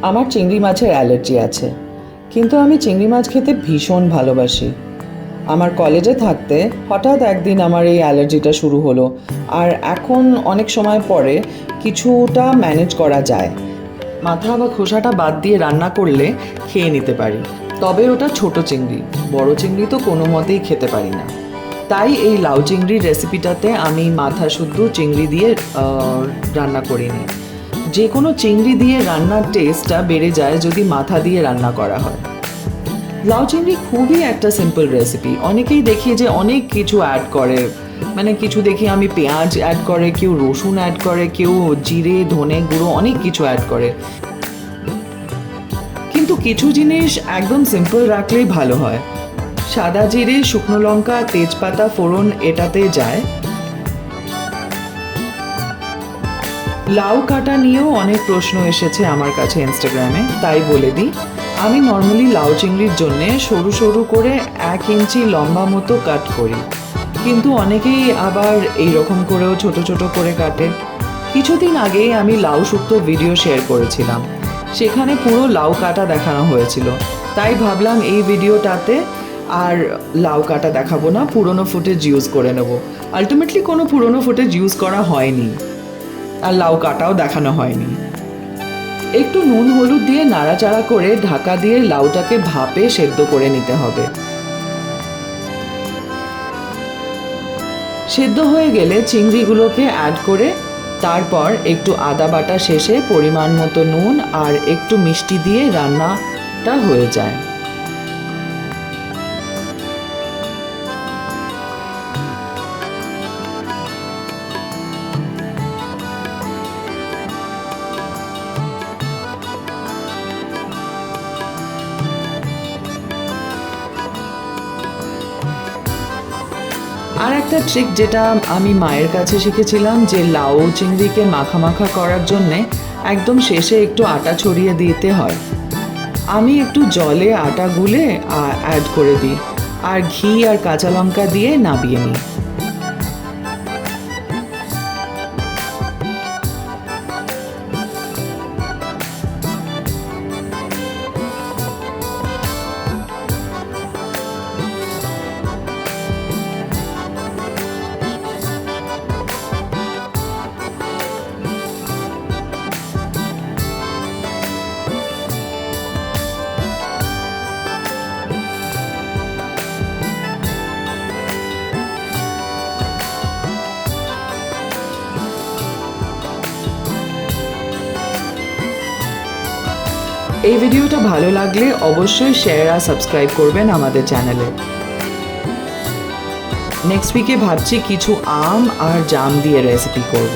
আমার চিংড়ি মাছের অ্যালার্জি আছে, কিন্তু আমি চিংড়ি মাছ খেতে ভীষণ ভালোবাসি। আমার কলেজে থাকতে হঠাৎ একদিন আমার এই অ্যালার্জিটা শুরু হলো, আর এখন অনেক সময় পরে কিছুটা ম্যানেজ করা যায়। মাথা বা খোসাটা বাদ দিয়ে রান্না করলে খেয়ে নিতে পারি, তবে ওটা ছোট চিংড়ি, বড় চিংড়ি তো কোনো মতেই খেতে পারি না। তাই এই লাউ চিংড়ির রেসিপিটাতে আমি মাথা শুদ্ধ চিংড়ি দিয়ে রান্না করিনি। যে কোনো চিংড়ি দিয়ে রান্নার টেস্টটা বেড়ে যায় যদি মাথা দিয়ে রান্না করা হয়। লাউ চিংড়ি খুবই একটা সিম্পল রেসিপি। অনেকেই দেখি যে অনেক কিছু অ্যাড করে, মানে কিছু দেখি আমি পেঁয়াজ অ্যাড করে, কেউ রসুন অ্যাড করে, কেউ জিরে ধনে গুঁড়ো অনেক কিছু অ্যাড করে, কিন্তু কিছু জিনিস একদম সিম্পল রাখলেই ভালো হয়। সাদা জিরে, শুকনো লঙ্কা, তেজপাতা ফোড়ন এটাতে যায়। লাউ কাটা নিয়েও অনেক প্রশ্ন এসেছে আমার কাছে ইনস্টাগ্রামে, তাই বলে দিই। আমি নর্মালি লাউ চিংড়ির জন্যে সরু সরু করে 1 ইঞ্চি লম্বা মতো কাট করি, কিন্তু অনেকেই আবার এইরকম করেও ছোট ছোট করে কাটে। কিছুদিন আগেই আমি লাউ শুক্তো ভিডিও শেয়ার করেছিলাম, সেখানে পুরো লাউ কাটা দেখানো হয়েছিল, তাই ভাবলাম এই ভিডিওটাতে আর লাউ কাটা দেখাবো না, পুরনো ফুটেজ ইউজ করে নেব। আলটিমেটলি কোনো পুরনো ফুটেজ ইউজ করা হয়নি, আর লাউ কাটাও দেখানো হয়নি। একটু নুন হলুদ দিয়ে নাড়াচাড়া করে ঢাকা দিয়ে লাউটাকে ভাপে সেদ্ধ করে নিতে হবে। সেদ্ধ হয়ে গেলে চিংড়িগুলোকে অ্যাড করে তারপর একটু আদা বাটা শেষে পরিমাণ মতো নুন আর একটু মিষ্টি দিয়ে রান্নাটা হয়ে যায়। আর একটা ট্রিক যেটা আমি মায়ের কাছে শিখেছিলাম, যে লাউ চিংড়িকে মাখা মাখা করার জন্যে একদম শেষে একটু আটা ছড়িয়ে দিতে হয়। আমি একটু জলে আটা গুলে অ্যাড করে দিই, আর ঘি আর কাঁচা লঙ্কা দিয়ে নাবিয়ে নিই। এই ভিডিওটা ভালো লাগলে অবশ্যই শেয়ার আর সাবস্ক্রাইব করবেন আমাদের চ্যানেলে। নেক্সট উইকে ভাবছি কিছু আম আর জাম দিয়ে রেসিপি করব।